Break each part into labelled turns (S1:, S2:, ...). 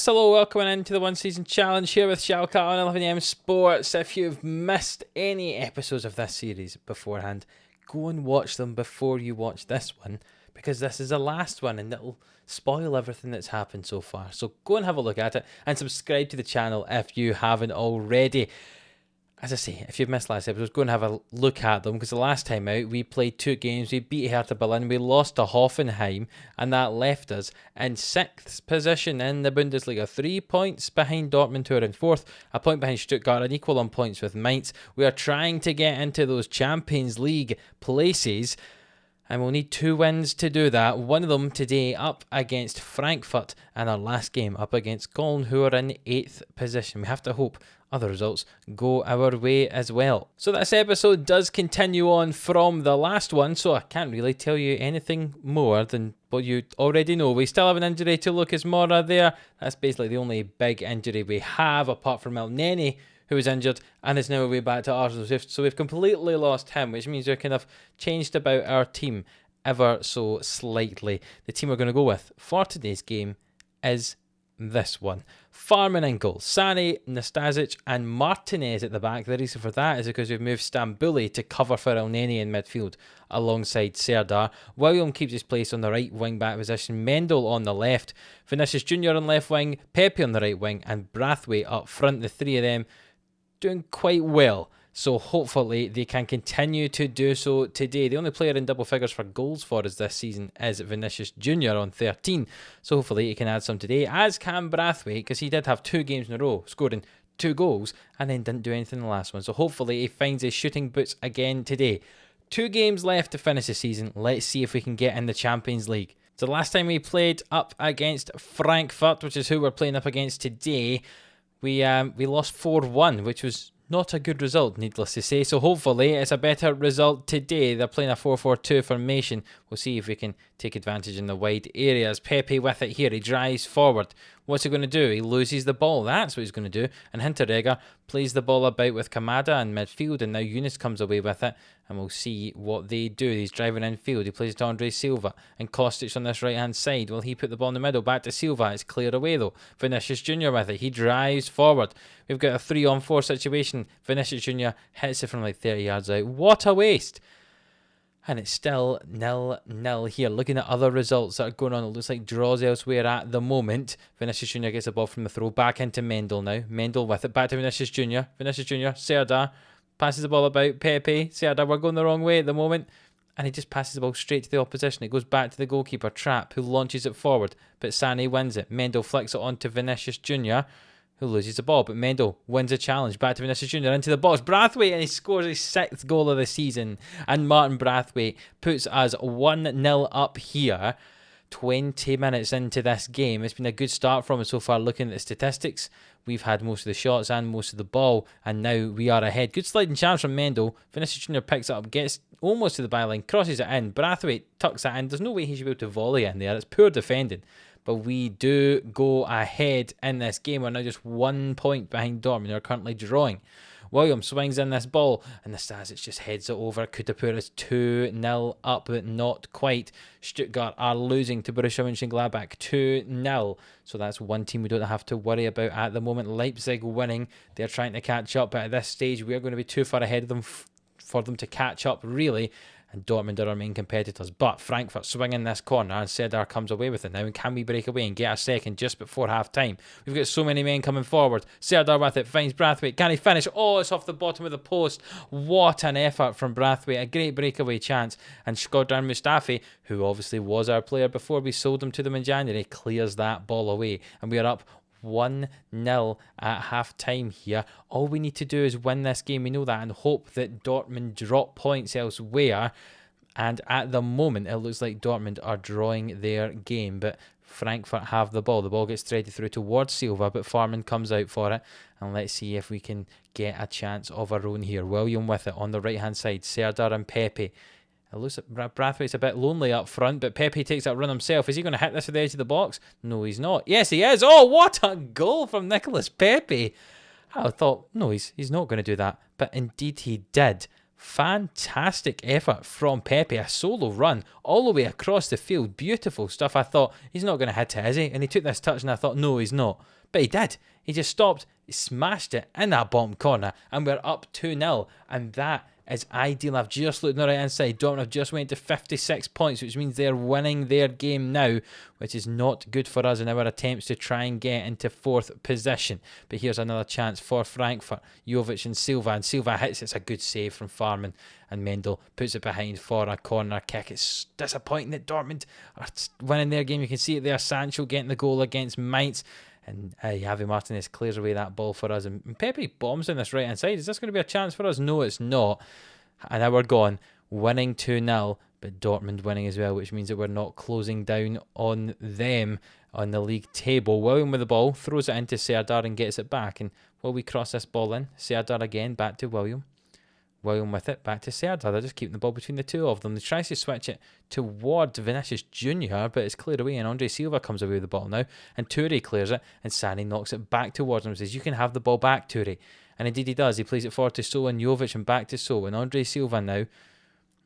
S1: Yes, hello, welcome into the one season challenge here with Schalke on 11am Sports. If you've missed any episodes of this series beforehand, go and watch them before you watch this one, because this is the last one and it'll spoil everything that's happened so far. So go and have a look at it and subscribe to the channel if you haven't already. As I say, if you've missed last episode, go and have a look at them, because the last time out we played 2 games, we beat Hertha Berlin, we lost to Hoffenheim, and that left us in 6th position in the Bundesliga, 3 points behind Dortmund, who are in 4th, a point behind Stuttgart, and equal on points with Mainz. We are trying to get into those Champions League places, and we'll need 2 wins to do that. One of them today up against Frankfurt, and our last game up against Köln, who are in 8th position. We have to hope other results go our way as well. So this episode does continue on from the last one, so I can't really tell you anything more than what you already know. We still have an injury to Lucas Moura there. That's basically the only big injury we have, apart from Elneny, who was injured and is now away back to Arsenal. So we've completely lost him, which means we're kind of changed about our team ever so slightly. The team we're going to go with for today's game is this one. Farman in goal, Sané, Nastasic and Martinez at the back. The reason for that is because we've moved Stambouli to cover for Elneny in midfield alongside Serdar. William keeps his place on the right wing back position, Mendel on the left, Vinicius Jr on left wing, Pepe on the right wing and Brathwaite up front. The 3 of them doing quite well, so hopefully they can continue to do so today. The only player in double figures for goals for us this season is Vinicius Jr on 13, so hopefully he can add some today, as can Brathwaite, because he did have 2 games in a row scoring 2 goals and then didn't do anything in the last one, so hopefully he finds his shooting boots again today. 2 games left to finish the season. Let's see if we can get in the Champions League. So the last time we played up against Frankfurt, which is who we're playing up against today, we lost 4-1, which was not a good result, needless to say. So hopefully it's a better result today. They're playing a 4-4-2 formation. We'll see if we can take advantage in the wide areas. Pepe with it here. He drives forward. What's he going to do? He loses the ball. That's what he's going to do. And Hinteregger plays the ball about with Kamada in midfield. And now Yunus comes away with it. And we'll see what they do. He's driving infield. He plays to Andre Silva. And Kostic on this right-hand side. Will he put the ball in the middle? Back to Silva. It's cleared away though. Vinicius Jr with it. He drives forward. We've got a 3-on-4 situation. Vinicius Jr hits it from like 30 yards out. What a waste. And it's still 0-0 here. Looking at other results that are going on, it looks like draws elsewhere at the moment. Vinicius Jr gets the ball from the throw. Back into Mendel now. Mendel with it. Back to Vinicius Jr. Vinicius Jr. Serdar passes the ball about. Pepe. Serdar, we're going the wrong way at the moment. And he just passes the ball straight to the opposition. It goes back to the goalkeeper, Trapp, who launches it forward. But Sané wins it. Mendel flicks it on to Vinicius Jr, who loses the ball, but Mendel wins a challenge. Back to Vinicius Jr. into the box. Brathwaite, and he scores his 6th goal of the season. And Martin Brathwaite puts us 1-0 up here. 20 minutes into this game. It's been a good start from us so far. Looking at the statistics, we've had most of the shots and most of the ball, and now we are ahead. Good sliding chance from Mendel. Vinicius Jr picks it up, gets almost to the byline, crosses it in. Brathwaite tucks it in. There's no way he should be able to volley it in there. It's poor defending. But we do go ahead in this game. We're now just 1 point behind Dortmund. They're currently drawing. Williams swings in this ball, and Nastasic just heads it over. Could have put us 2-0 up, but not quite. Stuttgart are losing to Borussia Mönchengladbach 2-0. So that's one team we don't have to worry about at the moment. Leipzig winning. They're trying to catch up, but at this stage, we're going to be too far ahead of them for them to catch up, really. And Dortmund are our main competitors. But Frankfurt swinging this corner, and Serdar comes away with it now. And can we break away and get a second just before half time? We've got so many men coming forward. Serdar with it, finds Brathwaite. Can he finish? Oh, it's off the bottom of the post. What an effort from Brathwaite. A great breakaway chance. And Shkodran Mustafi, who obviously was our player before we sold him to them in January, clears that ball away. And we are up 1-0 at half time here. All we need to do is win this game, we know that, and hope that Dortmund drop points elsewhere. And at the moment it looks like Dortmund are drawing their game, but Frankfurt have the ball. The ball gets threaded through towards Silva, but Farman comes out for it. And let's see if we can get a chance of our own here. William with it on the right hand side. Serdar and Pepe. It looks like Brathwaite's a bit lonely up front, but Pepe takes that run himself. Is he going to hit this at the edge of the box? No, he's not. Yes, he is. Oh, what a goal from Nicolas Pepe. I thought, no, he's not going to do that. But indeed he did. Fantastic effort from Pepe, a solo run all the way across the field. Beautiful stuff. I thought, he's not going to hit it, is he? And he took this touch and I thought, no, he's not. But he did. He just stopped, he smashed it in that bottom corner, and we're up 2-0. And that is ideal. I've just looked on the right hand side. Dortmund have just went to 56 points, which means they're winning their game now, which is not good for us in our attempts to try and get into 4th position. But here's another chance for Frankfurt. Jovic and Silva hits. It's a good save from Farman, and Mendel puts it behind for a corner kick. It's disappointing that Dortmund are winning their game. You can see it there. Sancho getting the goal against Mainz. And Javi Martinez clears away that ball for us. And Pepe bombs on this right-hand side. Is this going to be a chance for us? No, it's not. And now we're gone, winning 2-0, but Dortmund winning as well, which means that we're not closing down on them on the league table. William with the ball, throws it into Serdar and gets it back. And will we cross this ball in? Serdar again, back to William. William with it, back to Serdar. They're just keeping the ball between the two of them. They tries to switch it toward Vinicius Jr., but it's cleared away, and Andre Silva comes away with the ball now, and Toure clears it, and Sani knocks it back towards him and says, you can have the ball back, Toure. And indeed he does. He plays it forward to So and Jovic and back to So, and Andre Silva now.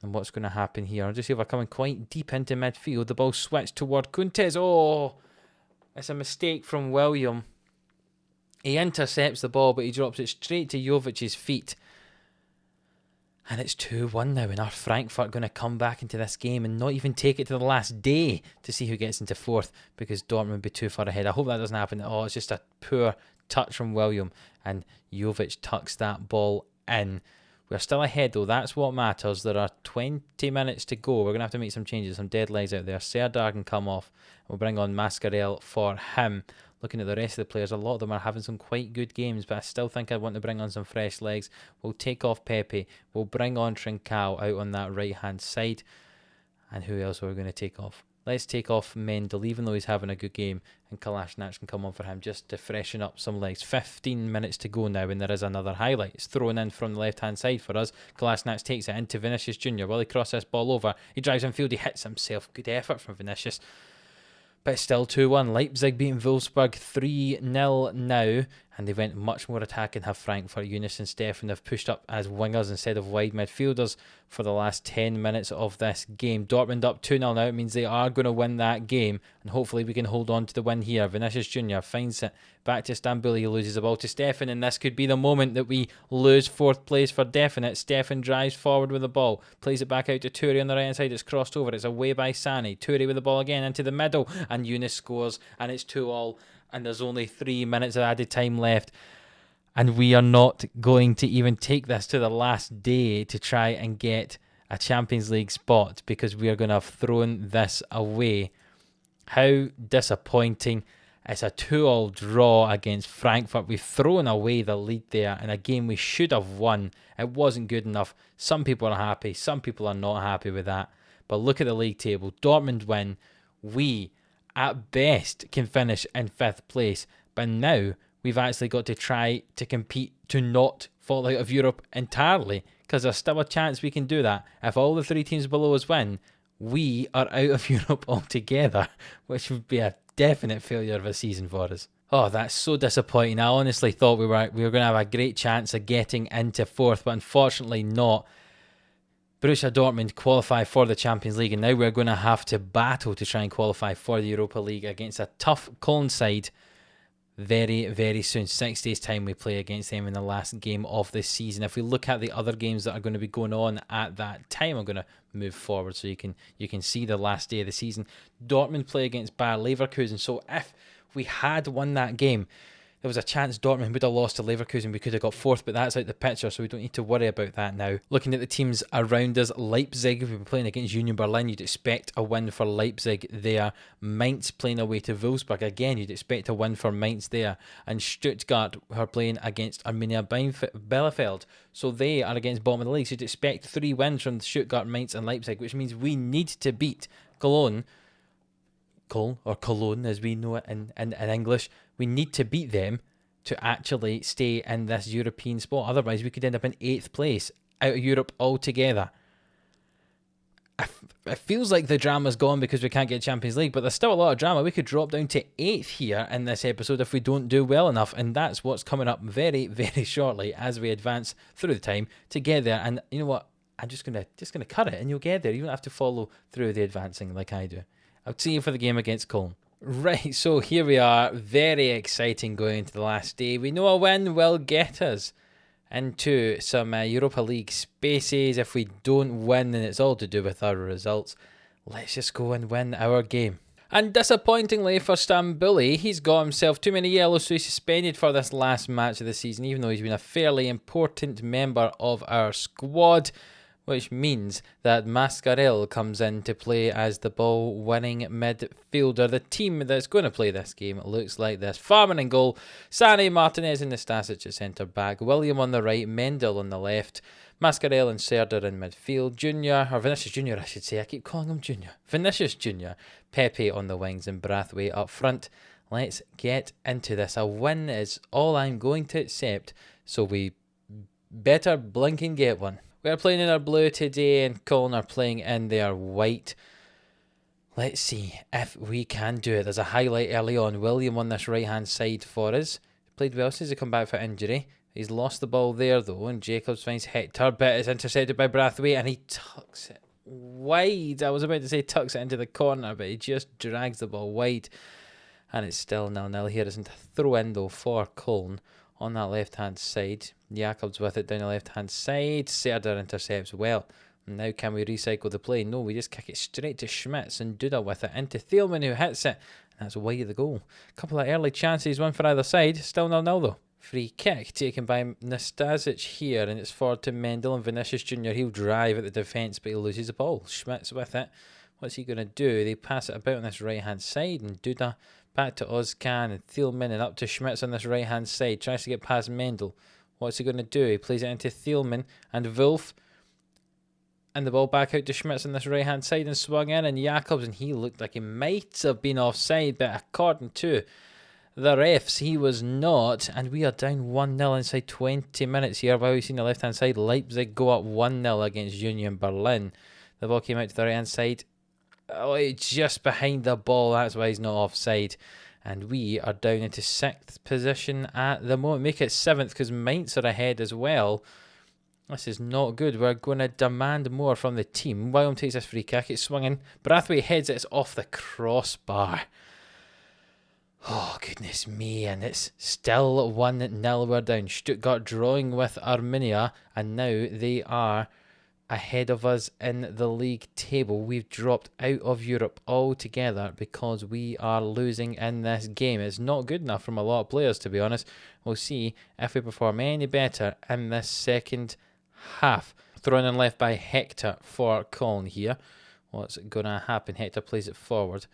S1: And what's going to happen here? Andre Silva coming quite deep into midfield. The ball switched toward Kuntes. Oh, it's a mistake from William. He intercepts the ball, but he drops it straight to Jovic's feet. And it's 2-1 now, and our Frankfurt going to come back into this game and not even take it to the last day to see who gets into 4th, because Dortmund would be too far ahead. I hope that doesn't happen. Oh, it's just a poor touch from William, and Jovic tucks that ball in. We're still ahead though, that's what matters. There are 20 minutes to go. We're going to have to make some changes, some dead legs out there. Serdar can come off. We'll bring on Mascarell for him. Looking at the rest of the players, a lot of them are having some quite good games, but I still think I want to bring on some fresh legs. We'll take off Pepe. We'll bring on Trincao out on that right-hand side. And who else are we going to take off? Let's take off Mendel, even though he's having a good game, and Kolasinac can come on for him just to freshen up some legs. 15 minutes to go now, and there is another highlight. It's thrown in from the left-hand side for us. Kolasinac takes it into Vinicius Jr. Will he cross this ball over? He drives infield, he hits himself. Good effort from Vinicius. But it's still 2-1. Leipzig beating Wolfsburg 3-0 now. And they went much more attacking, have Frankfurt. Yunus and Stefan have pushed up as wingers instead of wide midfielders for the last 10 minutes of this game. Dortmund up 2-0 now. It means they are going to win that game. And hopefully we can hold on to the win here. Vinicius Jr. finds it back to Stambouli. He loses the ball to Stefan. And this could be the moment that we lose 4th place for definite. Stefan drives forward with the ball. Plays it back out to Toure on the right hand side. It's crossed over. It's away by Sani. Toure with the ball again into the middle. And Yunus scores. And it's 2-2. And there's only 3 minutes of added time left. And we are not going to even take this to the last day to try and get a Champions League spot, because we are going to have thrown this away. How disappointing. It's a 2-2 draw against Frankfurt. We've thrown away the lead there in a game we should have won. It wasn't good enough. Some people are happy. Some people are not happy with that. But look at the league table. Dortmund win. We, at best, can finish in 5th place. But now we've actually got to try to compete to not fall out of Europe entirely, because there's still a chance we can do that. If all the 3 teams below us win, we are out of Europe altogether, which would be a definite failure of a season for us. Oh, that's so disappointing. I honestly thought we were going to have a great chance of getting into 4th, but unfortunately not. Borussia Dortmund qualify for the Champions League, and now we're going to have to battle to try and qualify for the Europa League against a tough Cologne side very, very soon. 6 days' time we play against them in the last game of this season. If we look at the other games that are going to be going on at that time, I'm going to move forward so you can see the last day of the season. Dortmund play against Bayer Leverkusen, so if we had won that game, there was a chance Dortmund would have lost to Leverkusen. We could have got 4th, but that's out the picture, so we don't need to worry about that now. Looking at the teams around us, Leipzig, we've been playing against Union Berlin. You'd expect a win for Leipzig there. Mainz playing away to Wolfsburg. Again, you'd expect a win for Mainz there. And Stuttgart are playing against Arminia Bielefeld. So they are against bottom of the league. So you'd expect 3 wins from Stuttgart, Mainz and Leipzig, which means we need to beat Cologne, or Cologne as we know it in English. We need to beat them to actually stay in this European spot. Otherwise, we could end up in 8th place out of Europe altogether. It feels like the drama's gone because we can't get Champions League, but there's still a lot of drama. We could drop down to 8th here in this episode if we don't do well enough, and that's what's coming up very, very shortly as we advance through the time to get there. And you know what? I'm just gonna cut it, and you'll get there. You don't have to follow through the advancing like I do. I'll see you for the game against Cologne. Right, so here we are. Very exciting going into the last day. We know a win will get us into some Europa League spaces. If we don't win, then it's all to do with our results. Let's just go and win our game. And disappointingly for Stambouli, he's got himself too many yellows, so he's suspended for this last match of the season, even though he's been a fairly important member of our squad, which means that Mascarell comes in to play as the ball-winning midfielder. The team that's going to play this game looks like this. Farman in goal, Sané, Martinez and Nastasic at centre-back, William on the right, Mendel on the left, Mascarell and Serdar in midfield, Vinicius Junior I should say, I keep calling him Junior. Vinicius Junior, Pepe on the wings and Brathwaite up front. Let's get into this. A win is all I'm going to accept, so we better blink and get one. We're playing in our blue today and Cologne are playing in their white. Let's see if we can do it. There's a highlight early on. William on this right-hand side for us. Played well since he come back for injury. He's lost the ball there though, and Jacobs finds Hector, but it's intercepted by Brathwaite and he tucks it wide. I was about to say tucks it into the corner, but he just drags the ball wide. And it's still 0-0 here. Isn't a throw-in though for Cologne. On that left-hand side, Jacobs with it down the left-hand side. Serdar intercepts well. And now can we recycle the play? No, we just kick it straight to Schmitz and Duda with it into Thielman who hits it. And that's wide of the goal. A couple of early chances, one for either side. Still 0-0 though. Free kick taken by Nastasic here, and it's forward to Mendel and Vinicius Junior. He'll drive at the defence, but he loses the ball. Schmitz with it. What's he going to do? They pass it about on this right-hand side, and Duda back to Ozcan and Thielman and up to Schmitz on this right-hand side. Tries to get past Mendel. What's he going to do? He plays it into Thielman and Wolf. And the ball back out to Schmitz on this right-hand side and swung in. And Jacobs, and he looked like he might have been offside, but according to the refs, he was not. And we are down 1-0 inside 20 minutes here. While we've seen the left-hand side, Leipzig go up 1-0 against Union Berlin. The ball came out to the right-hand side. Oh, it's just behind the ball. That's why he's not offside. And we are down into 6th position at the moment. Make it 7th because Mainz are ahead as well. This is not good. We're going to demand more from the team. William takes this free kick. It's swung in. Brathwaite heads it. It's off the crossbar. Oh, goodness me. And it's still 1-0. We're down. Stuttgart drawing with Arminia. And now they are ahead of us in the league table. We've dropped out of Europe altogether because we are losing in this game. It's not good enough from a lot of players, to be honest. We'll see if we perform any better in this second half. Thrown in left by Hector for Cologne here. What's going to happen? Hector plays it forward.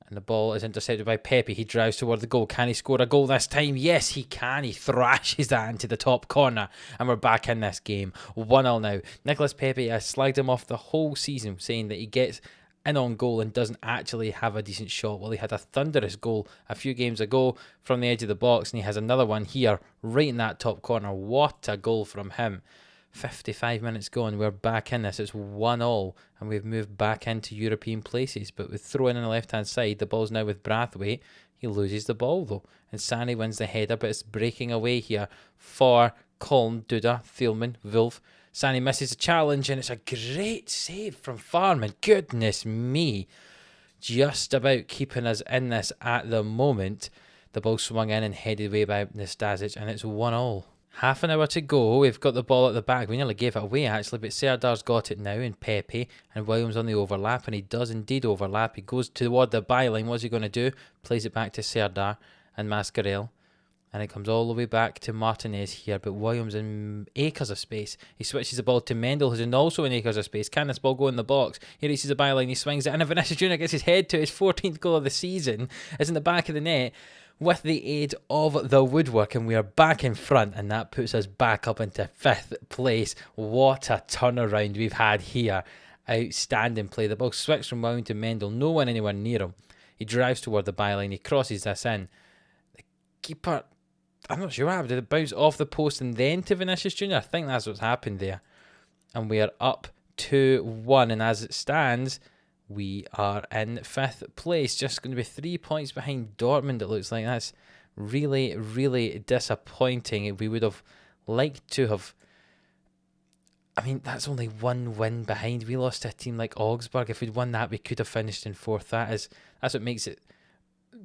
S1: And the ball is intercepted by Pepe. He drives toward the goal. Can he score a goal this time? Yes, he can. He thrashes that into the top corner. And we're back in this game. 1-0 now. Nicolas Pepe has slagged him off the whole season, saying that he gets in on goal and doesn't actually have a decent shot. Well, he had a thunderous goal a few games ago from the edge of the box. And he has another one here, right in that top corner. What a goal from him. 55 minutes gone, we're back in this. It's 1-1 and we've moved back into European places. But with throw in on the left hand side, the ball's now with Brathwaite. He loses the ball though, and Sané wins the header, but it's breaking away here for Cologne. Duda, Thielman, Wolf. Sané misses a challenge and it's a great save from Farman. Goodness me, just about keeping us in this at the moment. The ball swung in and headed away by Nastasic, and it's 1-1. Half an hour to go. We've got the ball at the back. We nearly gave it away actually, but Serdar's got it now, and Pepe and Williams on the overlap, and he does indeed overlap. He goes toward the byline. What's he going to do? Plays it back to Serdar and Mascarell, and it comes all the way back to Martinez here, but Williams in acres of space. He switches the ball to Mendel, who's also in acres of space. Can this ball go in the box? He reaches the byline, he swings it, and Vinicius Junior gets his head to his 14th goal of the season. It's in the back of the net with the aid of the woodwork, and we are back in front, and that puts us back up into 5th place. What a turnaround we've had here. Outstanding play. The ball switched from William to Mendel. No one anywhere near him. He drives toward the byline. He crosses this in. The keeper, I'm not sure what happened. Did it bounce off the post and then to Vinicius Junior? I think that's what's happened there. And we are up 2-1. And as it stands, we are in 5th place. Just going to be 3 points behind Dortmund, it looks like. That's really, really disappointing. We would have liked to have... I mean, that's only 1 win behind. We lost to a team like Augsburg. If we'd won that, we could have finished in 4th. That's what makes it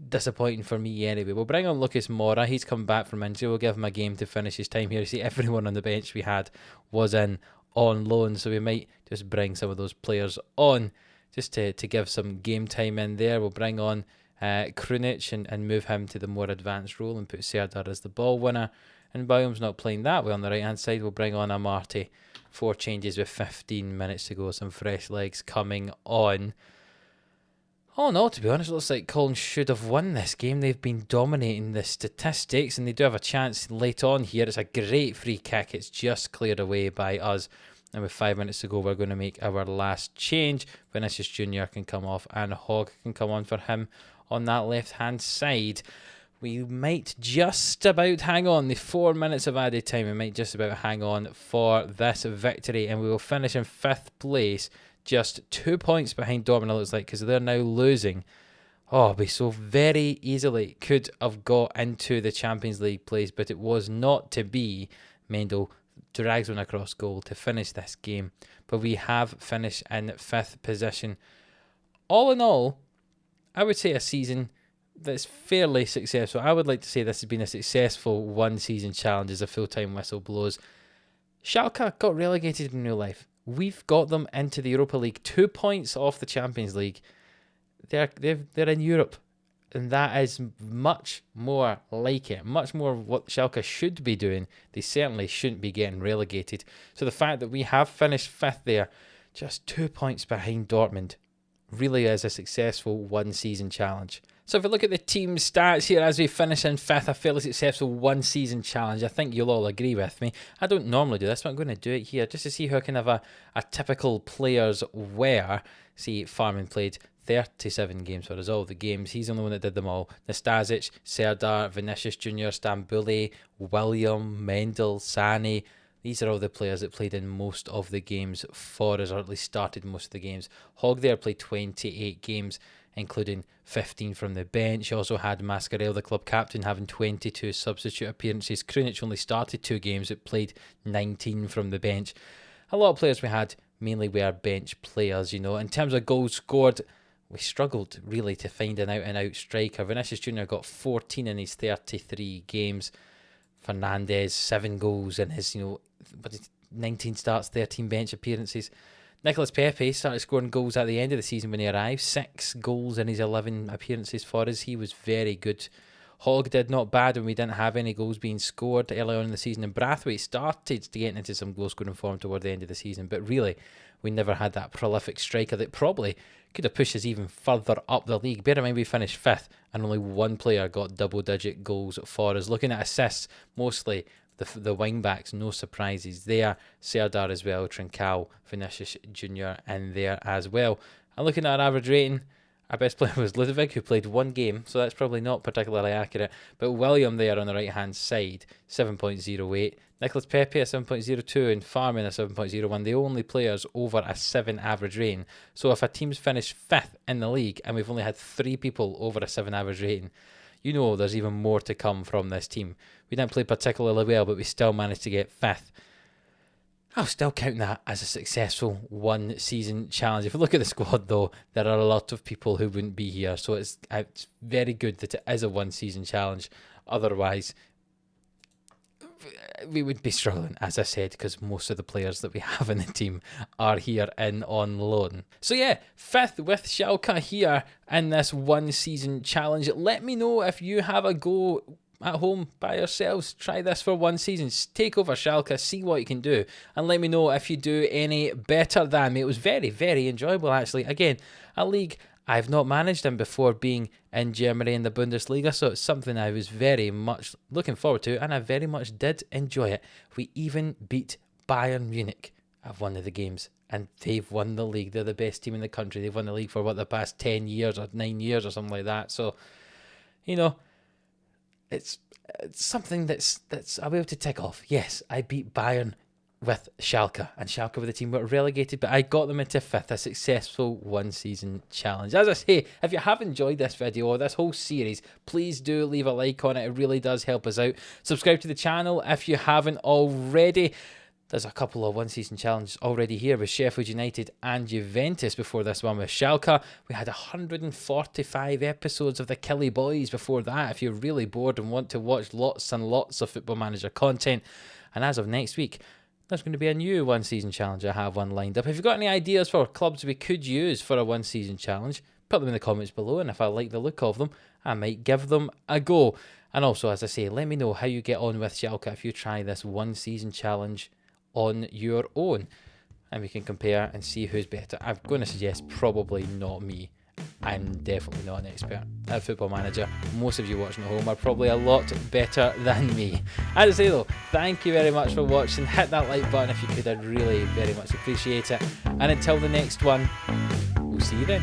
S1: disappointing for me anyway. We'll bring on Lucas Moura. He's come back from injury. We'll give him a game to finish his time here. You see, everyone on the bench we had was in on loan, so we might just bring some of those players on just to give some game time in there. We'll bring on Krunic and move him to the more advanced role and put Serdar as the ball winner. And William's not playing that way on the right hand side. We'll bring on Amartey. 4 changes with 15 minutes to go. Some fresh legs coming on. Oh no, to be honest, it looks like Colin should have won this game. They've been dominating the statistics and they do have a chance late on here. It's a great free kick. It's just cleared away by us. And with 5 minutes to go, we're going to make our last change. Vinicius Jr. can come off and Hogg can come on for him on that left-hand side. We might just about hang on. The 4 minutes of added time, we might just about hang on for this victory. And we will finish in 5th place, just 2 points behind Dortmund, it looks like, because they're now losing. Oh, we so very easily could have got into the Champions League place, but it was not to be. Mendel drags one across goal to finish this game, but we have finished in 5th position. All in all, I would say a season that's fairly successful. I would like to say this has been a successful one-season challenge as a full-time whistle blows. Schalke got relegated in real life. We've got them into the Europa League, 2 points off the Champions League. They're in Europe, and that is much more like it, much more what Schalke should be doing. They certainly shouldn't be getting relegated. So the fact that we have finished 5th there, just 2 points behind Dortmund, really is a successful one-season challenge. So if we look at the team stats here as we finish in 5th, a fairly successful one-season challenge. I think you'll all agree with me. I don't normally do this, but I'm going to do it here just to see how kind of a typical players were. See, Farman played 37 games for us, all the games. He's the only one that did them all. Nastasic, Serdar, Vinicius Jr., Stambouli, William, Mendel, Sani. These are all the players that played in most of the games for us, or at least started most of the games. Hogg there played 28 games, including 15 from the bench. Also had Mascarell, the club captain, having 22 substitute appearances. Krunic only started 2 games, but played 19 from the bench. A lot of players we had mainly were bench players, you know. In terms of goals scored, we struggled really to find an out-and-out striker. Vinicius Jr. got 14 in his 33 games. Fernandes, 7 goals in his, 19 starts, 13 bench appearances. Nicolas Pepe started scoring goals at the end of the season when he arrived. 6 goals in his 11 appearances for us. He was very good. Hogg did not bad when we didn't have any goals being scored early on in the season. And Brathwaite started to get into some goal scoring form toward the end of the season. But really, we never had that prolific striker that probably could have pushed us even further up the league. Bear in mind we finished 5th and only one player got double-digit goals for us. Looking at assists, mostly the wing-backs, no surprises there. Serdar as well, Trincao, Vinicius Jr. in there as well. And looking at our average rating, our best player was Ludovic, who played 1 game, so that's probably not particularly accurate. But William there on the right-hand side, 7.08. Nicolas Pepe a 7.02 and Farman a 7.01. The only players over a 7 average rating. So if a team's finished 5th in the league and we've only had 3 people over a 7 average rating, you know there's even more to come from this team. We didn't play particularly well, but we still managed to get 5th. I'll still count that as a successful one-season challenge. If you look at the squad, though, there are a lot of people who wouldn't be here. So it's very good that it is a one-season challenge. Otherwise, we would be struggling, as I said, because most of the players that we have in the team are here in on loan. So yeah, 5th with Schalke here in this one-season challenge. Let me know if you have a go at home by yourselves. Try this for one season. Take over Schalke, see what you can do, and let me know if you do any better than me. It was very, very enjoyable, actually. Again, a league I've not managed in before, being in Germany in the Bundesliga, so it's something I was very much looking forward to, and I very much did enjoy it. We even beat Bayern Munich at one of the games, and they've won the league. They're the best team in the country. They've won the league for, the past 10 years or 9 years or something like that. So, it's something that's I'll be able to tick off. Yes, I beat Bayern with Schalke, and Schalke were the team that were relegated, but I got them into 5th, a successful one-season challenge. As I say, if you have enjoyed this video or this whole series, please do leave a like on it. It really does help us out. Subscribe to the channel if you haven't already. There's a couple of one-season challenges already here with Sheffield United and Juventus before this one with Schalke. We had 145 episodes of the Killy Boys before that, if you're really bored and want to watch lots and lots of Football Manager content. And as of next week, there's going to be a new one-season challenge. I have one lined up. If you've got any ideas for clubs we could use for a one-season challenge, put them in the comments below, and if I like the look of them, I might give them a go. And also, as I say, let me know how you get on with Schalke if you try this one-season challenge on your own, and we can compare and see who's better. I'm going to suggest probably not me. I'm definitely not an expert at Football Manager. Most of you watching at home are probably a lot better than me. As I say though, thank you very much for watching. Hit that like button if you could, I'd really very much appreciate it. And until the next one, we'll see you then.